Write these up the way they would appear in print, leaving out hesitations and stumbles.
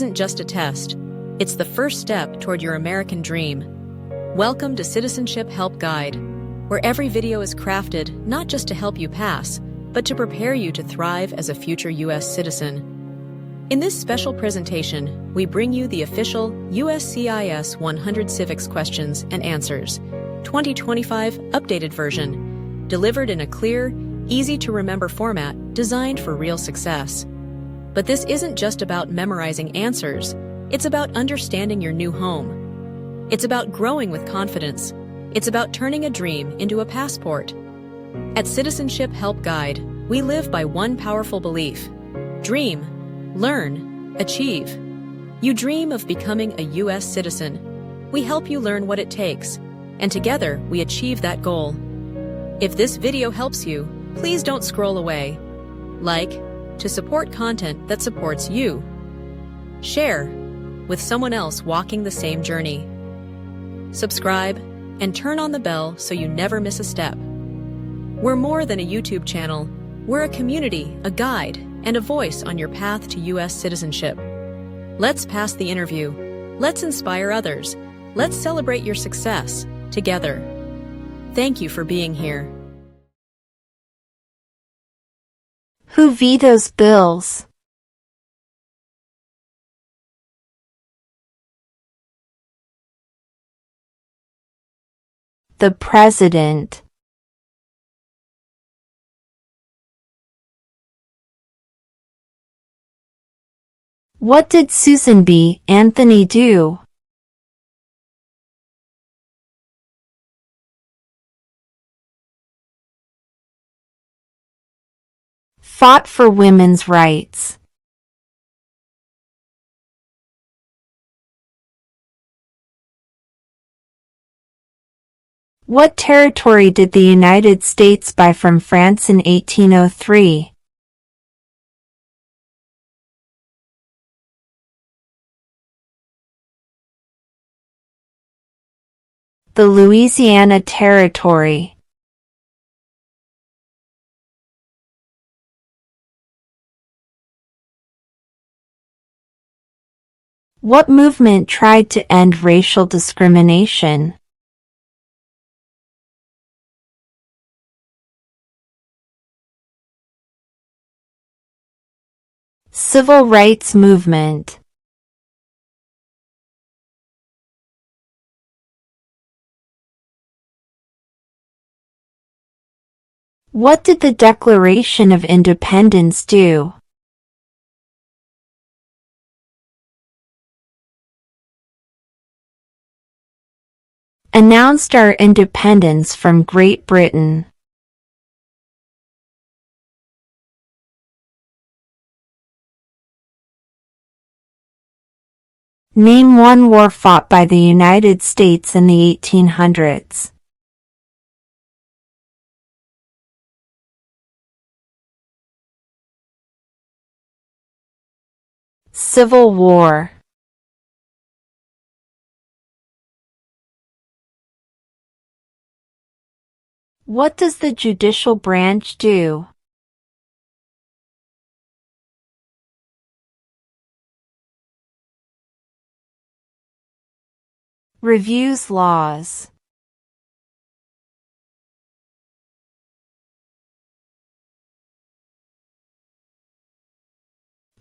isn't just a test. It's the first step toward your American dream. Welcome to Citizenship Help Guide, where every video is crafted not just to help you pass, but to prepare you to thrive as a future U.S. citizen. In this special presentation, we bring you the official USCIS 100 Civics Questions and Answers 2025 updated version, delivered in a clear, easy-to-remember format designed for real success. But this isn't just about memorizing answers. It's about understanding your new home. It's about growing with confidence. It's about turning a dream into a passport. At Citizenship Help Guide, we live by one powerful belief: dream, learn, achieve. You dream of becoming a U.S. citizen. We help you learn what it takes, and together we achieve that goal. If this video helps you, please don't scroll away. Like, to support content that supports you. Share, with someone else walking the same journey. Subscribe, and turn on the bell so you never miss a step. We're more than a YouTube channel. We're a community, a guide, and a voice on your path to U.S. citizenship. Let's pass the interview. Let's inspire others. Let's celebrate your success together. Thank you for being here. Who vetoes bills? The President. What did Susan B. Anthony do? Fought for women's rights. What territory did the United States buy from France in 1803? The Louisiana Territory. What movement tried to end racial discrimination? Civil rights movement. What did the Declaration of Independence do? Announced our independence from Great Britain. Name one war fought by the United States in the 1800s. Civil War. What does the judicial branch do? Reviews laws.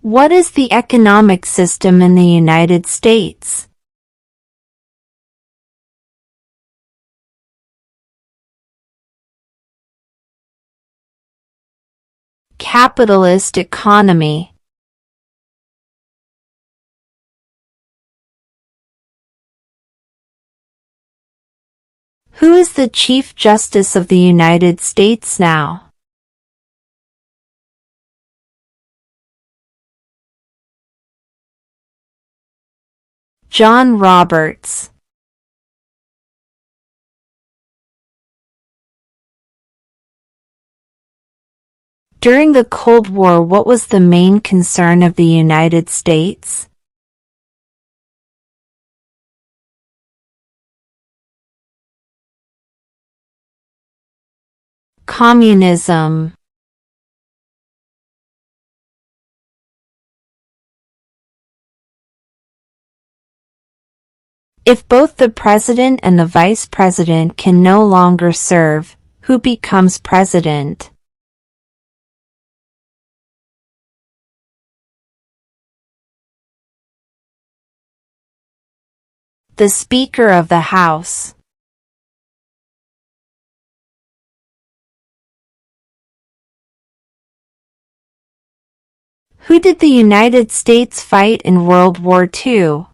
What is the economic system in the United States? Capitalist economy. Who is the Chief Justice of the United States now? John Roberts. During the Cold War, what was the main concern of the United States? Communism. If both the president and the vice president can no longer serve, who becomes president? The Speaker of the House. Who did the United States fight in World War II?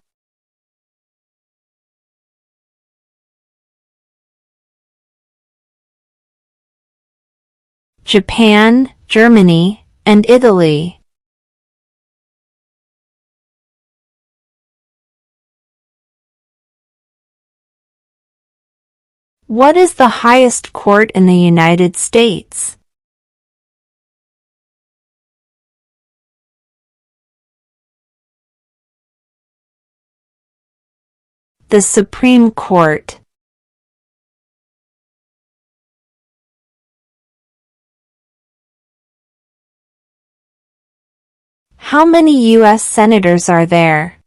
Japan, Germany, and Italy. What is the highest court in the United States? The Supreme Court. How many U.S. senators are there?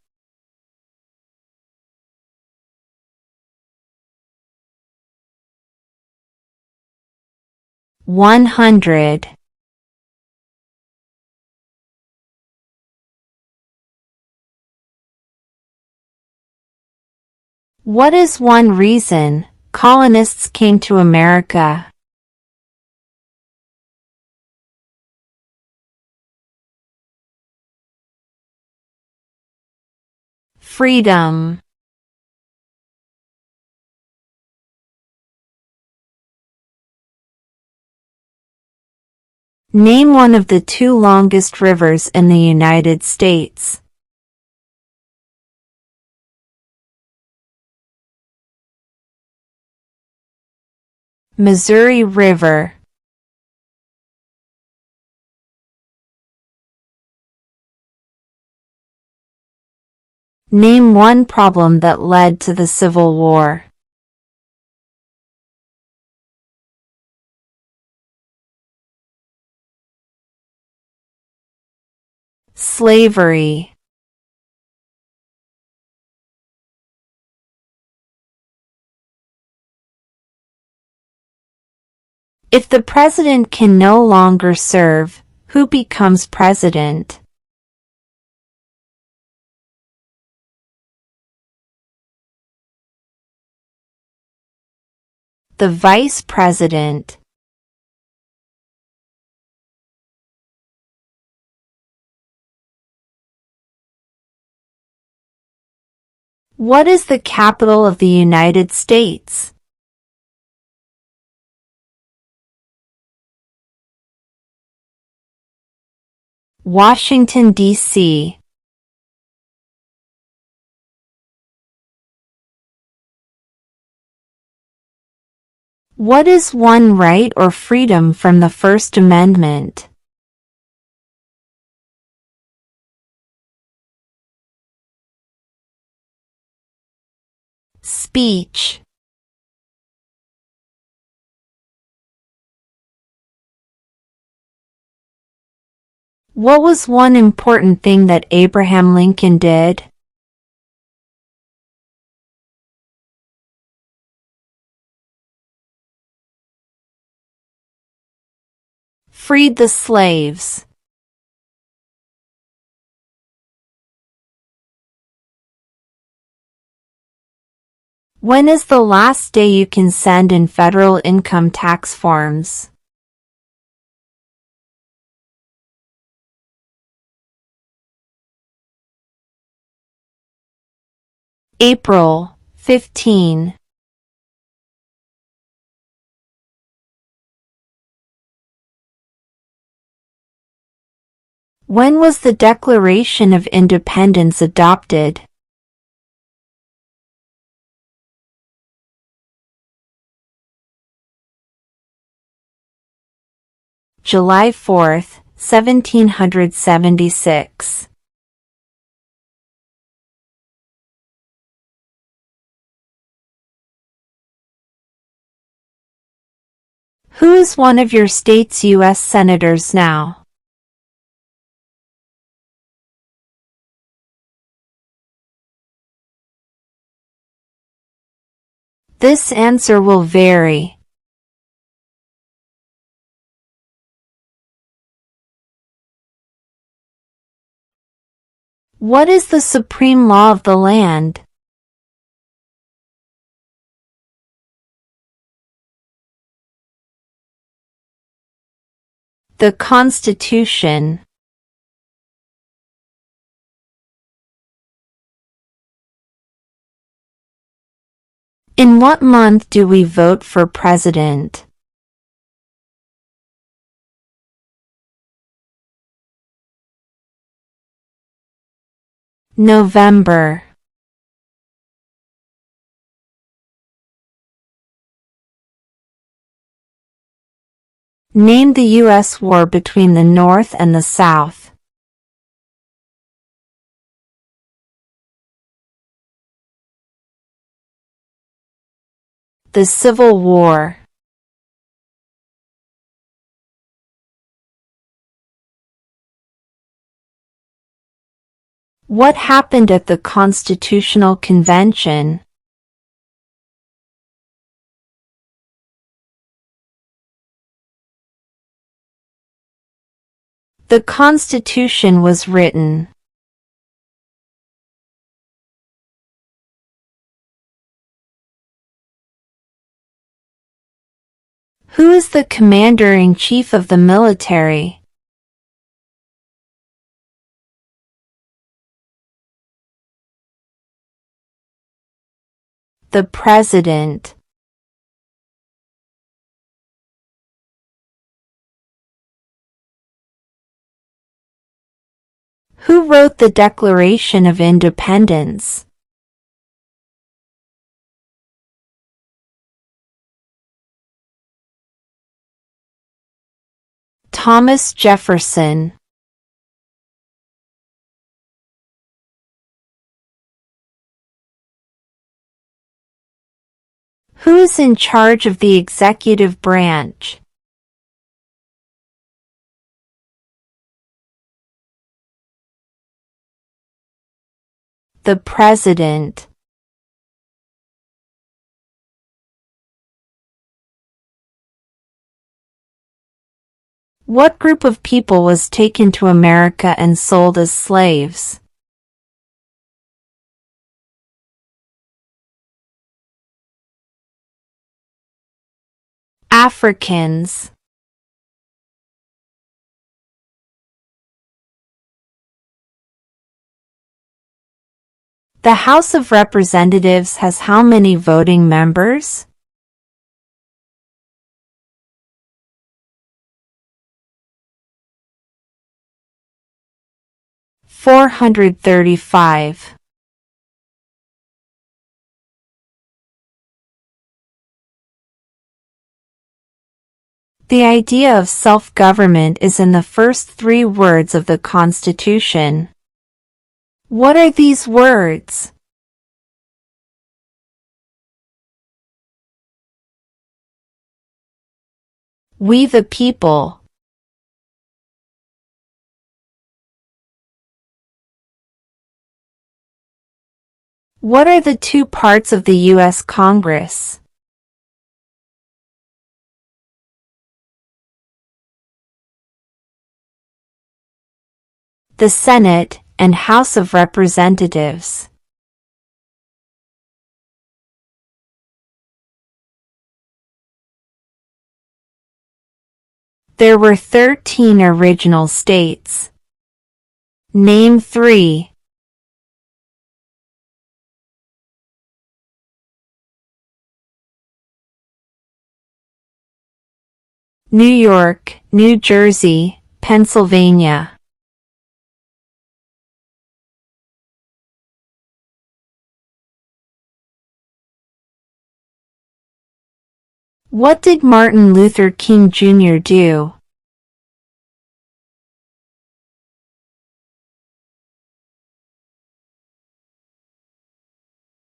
100. What is one reason colonists came to America? Freedom. Name one of the two longest rivers in the United States. Missouri River. Name one problem that led to the Civil War. Slavery. If the president can no longer serve, who becomes president? The vice president. What is the capital of the United States? Washington, D.C. What is one right or freedom from the First Amendment? Speech. What was one important thing that Abraham Lincoln did? Freed the slaves. When is the last day you can send in federal income tax forms? April 15. When was the Declaration of Independence adopted? July 4th, 1776. Who is one of your state's U.S. senators now? This answer will vary. What is the supreme law of the land? The Constitution. In what month do we vote for president? November. Name the U.S. war between the North and the South. The Civil War. What happened at the Constitutional Convention? The Constitution was written. Who is the Commander-in-Chief of the military? The President. Who wrote the Declaration of Independence? Thomas Jefferson. Who is in charge of the executive branch? The President. What group of people was taken to America and sold as slaves? Africans. The House of Representatives has how many voting members? $435. The idea of self-government is in the first 3 words of the Constitution. What are these words? We the people. What are the 2 parts of the U.S. Congress? The Senate and House of Representatives. There were 13 original states. Name 3. New York, New Jersey, Pennsylvania. What did Martin Luther King Jr. do?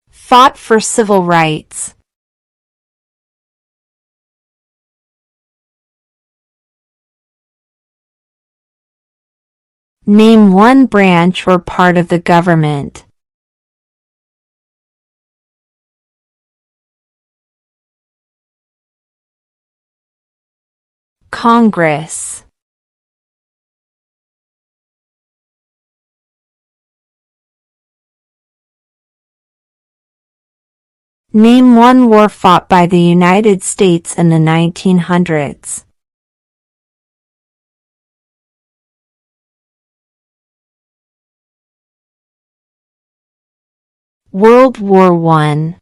Fought for civil rights. Name 1 branch or part of the government. Congress. Name one war fought by the United States in the 1900s. World War I.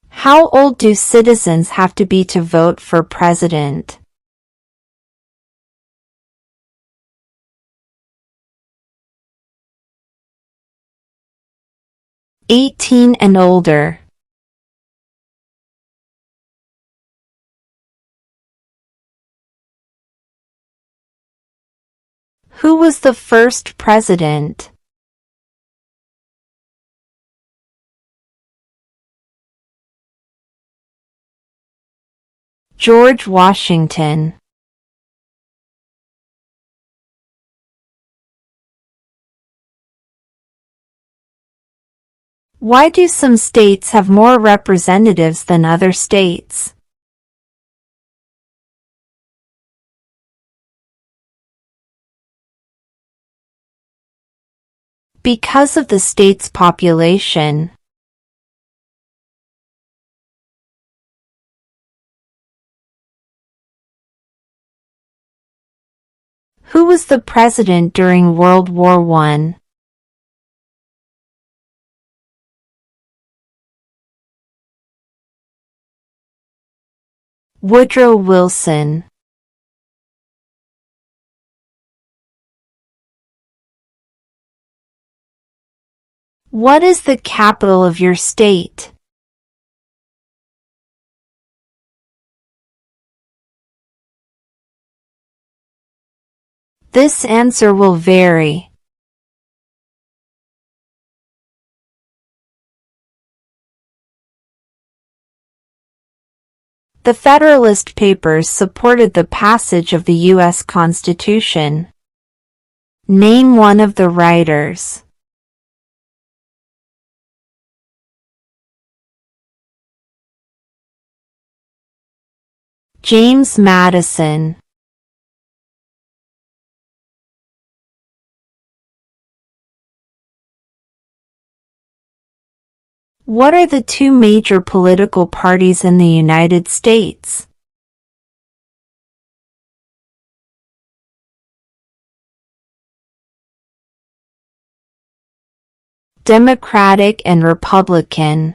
How old do citizens have to be to vote for president? 18 and older. Who was the first president? George Washington. Why do some states have more representatives than other states? Because of the state's population. Who was the president during World War I? Woodrow Wilson. What is the capital of your state? This answer will vary. The Federalist Papers supported the passage of the U.S. Constitution. Name one of the writers. James Madison. What are the two major political parties in the United States? Democratic and Republican.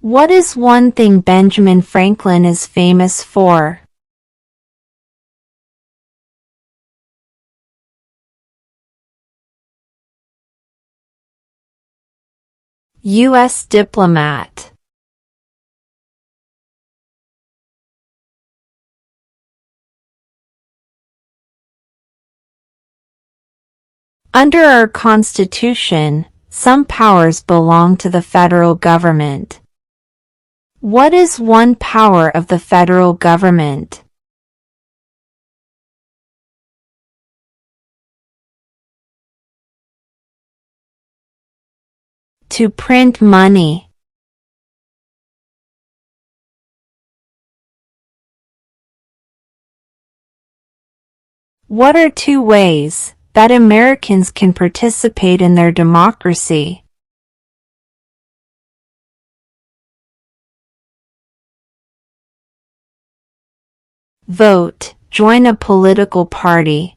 What is one thing Benjamin Franklin is famous for? U.S. diplomat. Under our Constitution, some powers belong to the federal government. What is one power of the federal government? To print money. What are two ways that Americans can participate in their democracy? Vote, join a political party.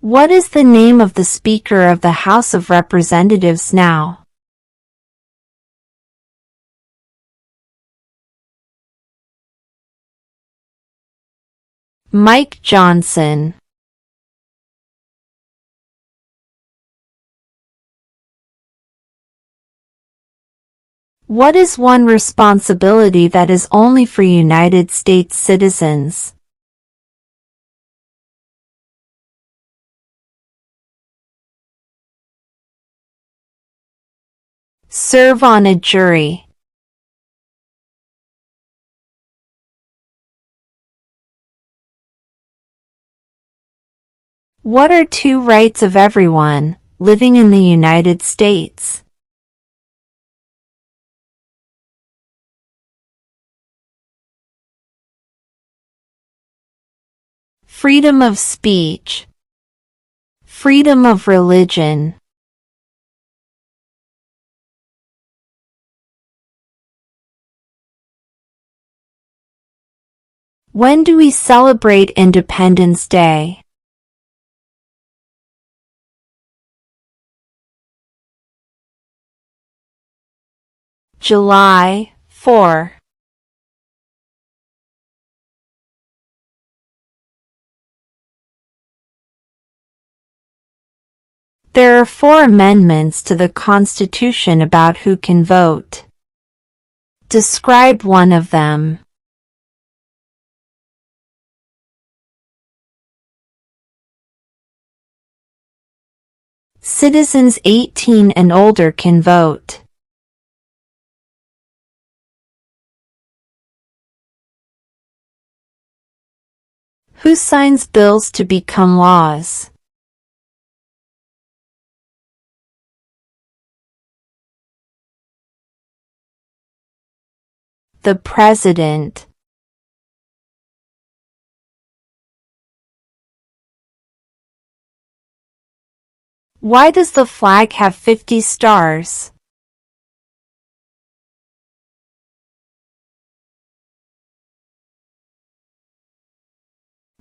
What is the name of the Speaker of the House of Representatives now? Mike Johnson. What is one responsibility that is only for United States citizens? Serve on a jury. What are two rights of everyone living in the United States? Freedom of speech. Freedom of religion. When do we celebrate Independence Day? July 4. There are 4 amendments to the Constitution about who can vote. Describe one of them. Citizens 18 and older can vote. Who signs bills to become laws? The President. Why does the flag have 50 stars?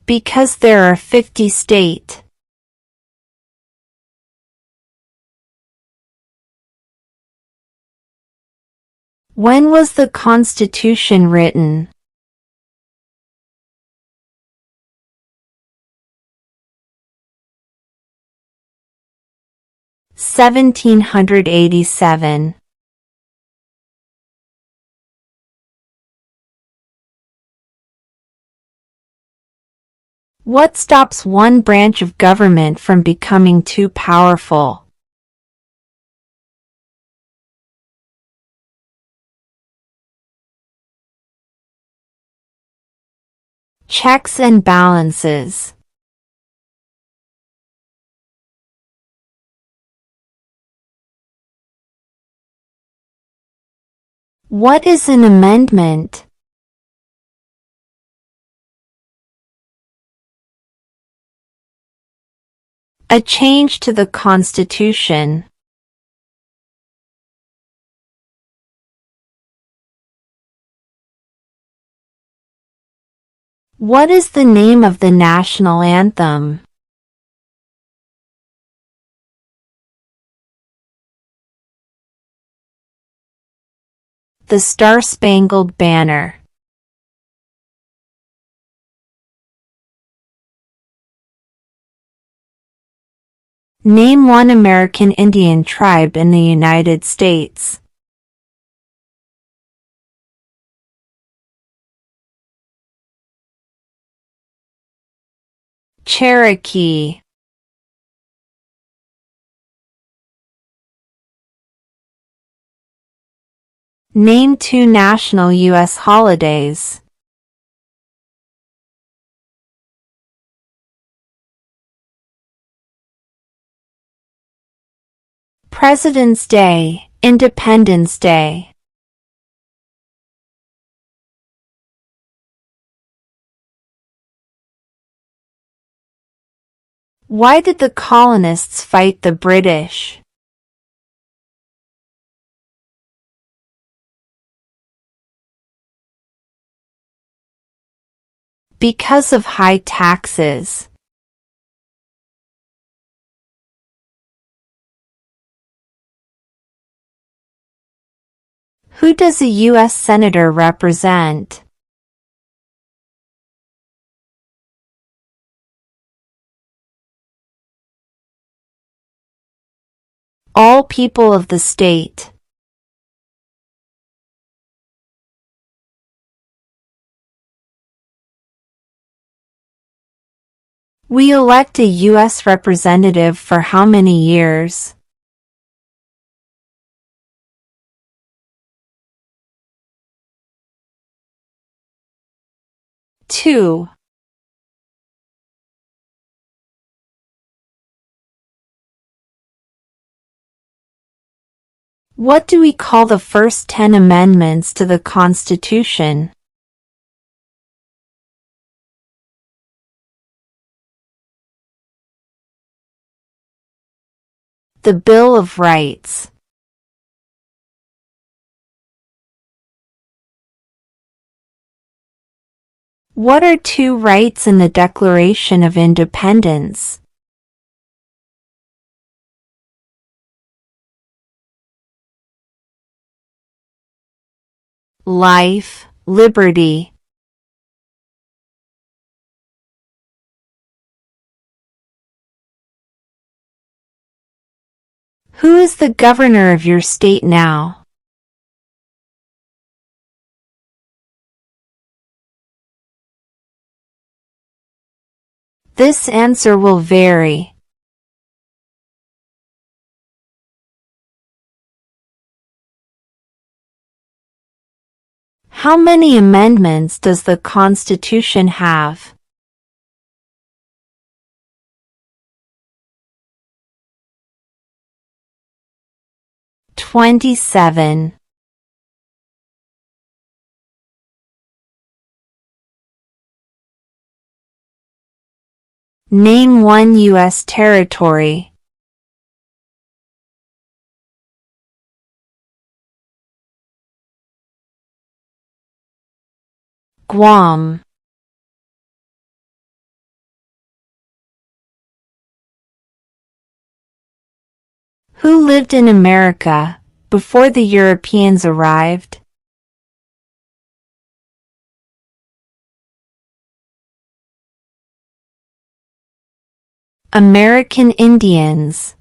Because there are 50 states. When was the Constitution written? (1787). What stops one branch of government from becoming too powerful? Checks and balances. What is an amendment? A change to the Constitution. What is the name of the national anthem? The Star-Spangled Banner. Name one American Indian tribe in the United States. Cherokee. Name 2 national U.S. holidays. President's Day, Independence Day. Why did the colonists fight the British? Because of high taxes. Who does a U.S. Senator represent? All people of the state. We elect a U.S. representative for how many years? 2. What do we call the first 10 amendments to the Constitution? The Bill of Rights. What are two rights in the Declaration of Independence? Life, liberty. Who is the governor of your state now? This answer will vary. How many amendments does the Constitution have? 27. Name one U.S. territory. Guam. Who lived in America before the Europeans arrived? American Indians.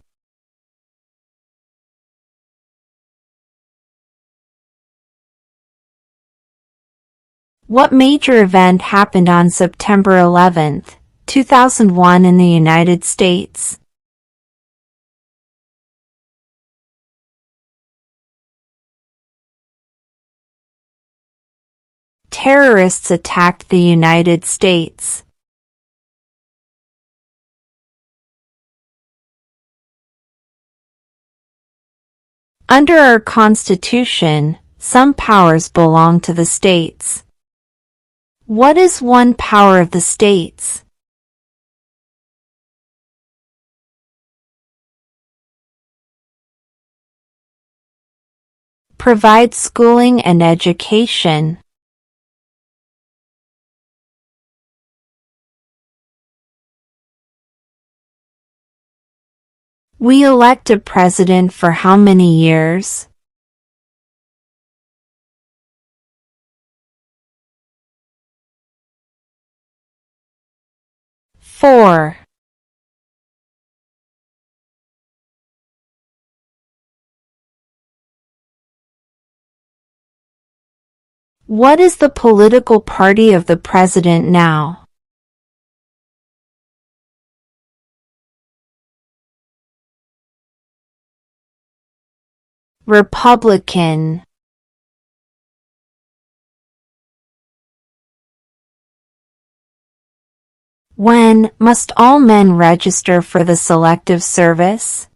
What major event happened on September 11, 2001 in the United States? Terrorists attacked the United States. Under our Constitution, some powers belong to the states. What is one power of the states? Provide schooling and education. We elect a president for how many years? 4. What is the political party of the president now? Republican. When must all men register for the Selective Service?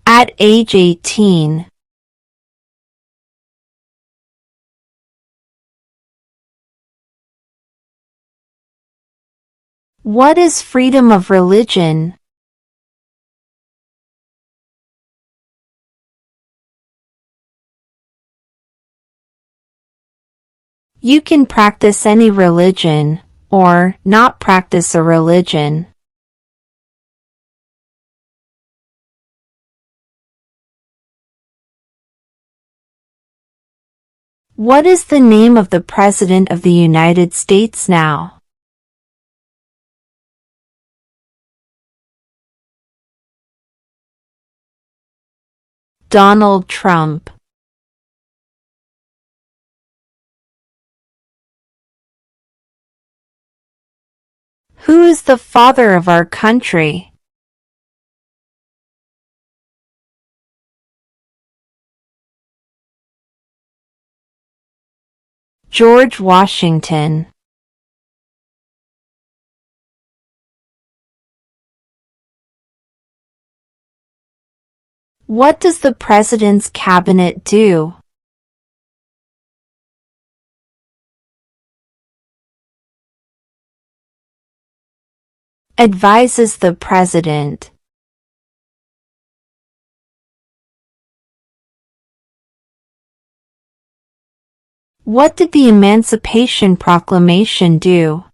At age 18. What is freedom of religion? You can practice any religion, or not practice a religion. What is the name of the President of the United States now? Donald Trump. Who is the father of our country? George Washington. What does the President's Cabinet do? Advises the President. What did the Emancipation Proclamation do?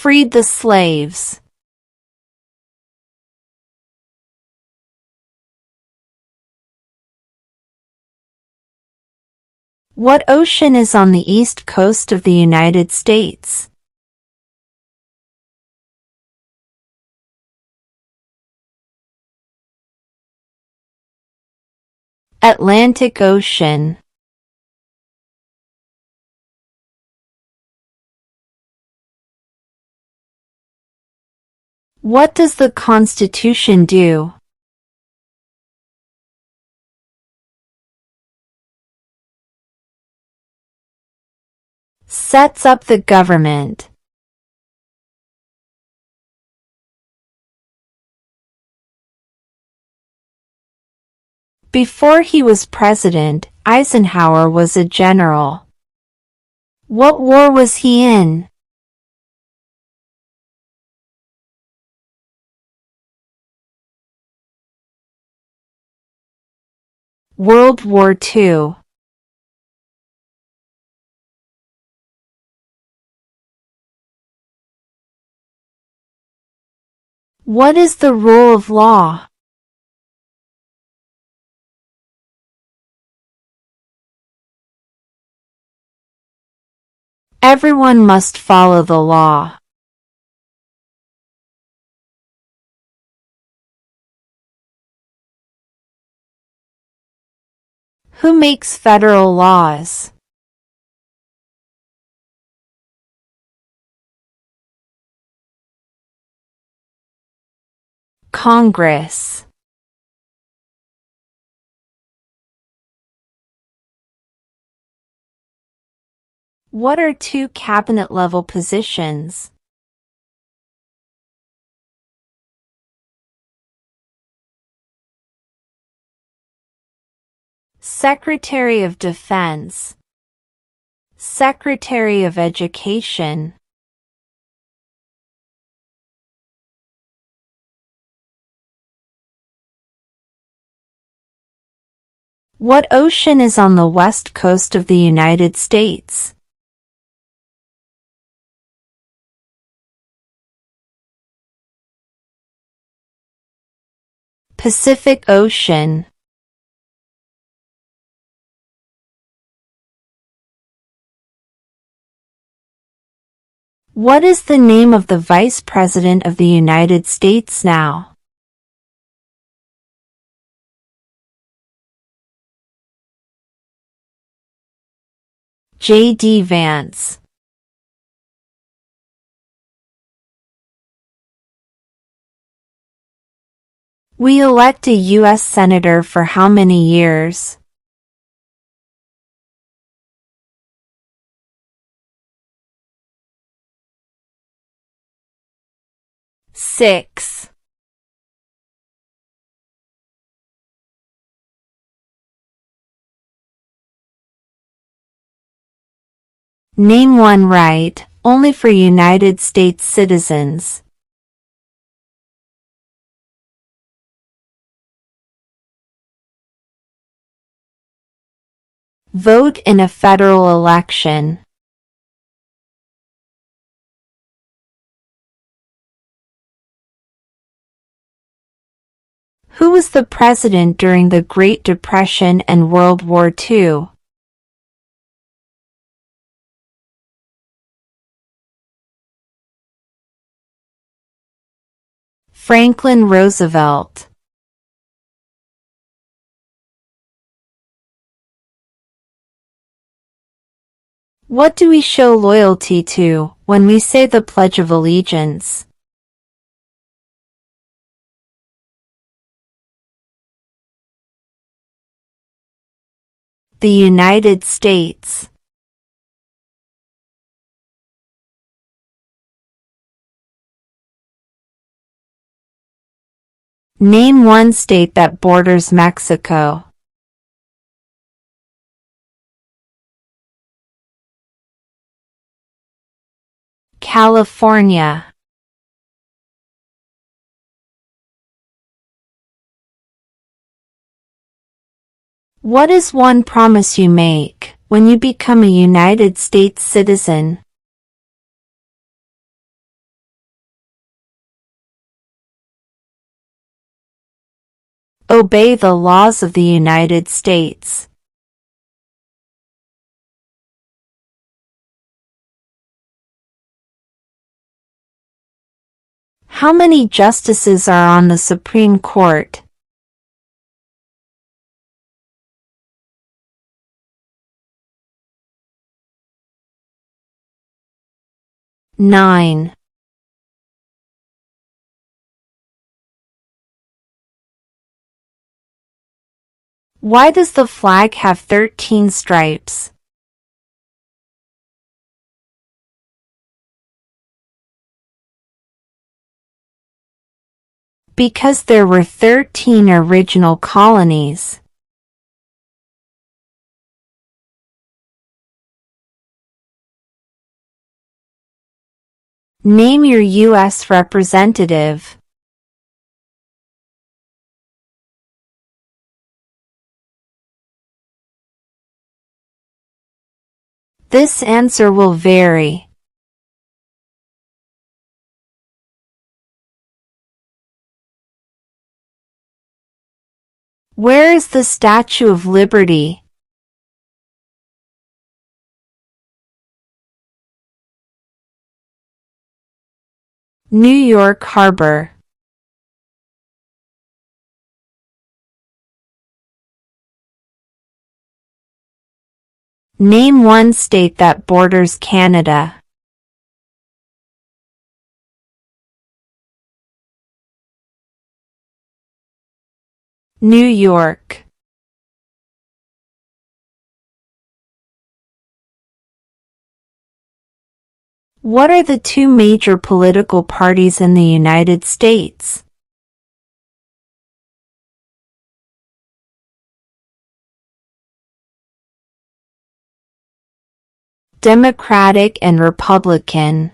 Freed the slaves. What ocean is on the east coast of the United States? Atlantic Ocean. What does the Constitution do? Sets up the government. Before he was president, Eisenhower was a general. What war was he in? World War II. What is the rule of law? Everyone must follow the law. Who makes federal laws? Congress. What are two cabinet-level positions? Secretary of Defense. Secretary of Education. What ocean is on the west coast of the United States? Pacific Ocean. What is the name of the Vice President of the United States now? J.D. Vance. We elect a U.S. Senator for how many years? Six. Name one right, only for United States citizens. Vote in a federal election. Who was the president during the Great Depression and World War II? Franklin Roosevelt. What do we show loyalty to when we say the Pledge of Allegiance? The United States. Name one state that borders Mexico. California. What is one promise you make when you become a United States citizen? Obey the laws of the United States. How many justices are on the Supreme Court? 9. Why does the flag have 13 stripes? Because there were 13 original colonies. Name your U.S. representative. This answer will vary. Where is the Statue of Liberty? New York Harbor. Name one state that borders Canada. New York. What are the two major political parties in the United States? Democratic and Republican.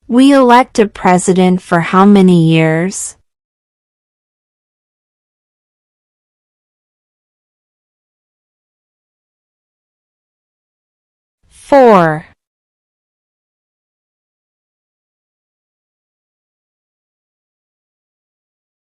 We elect a president for how many years?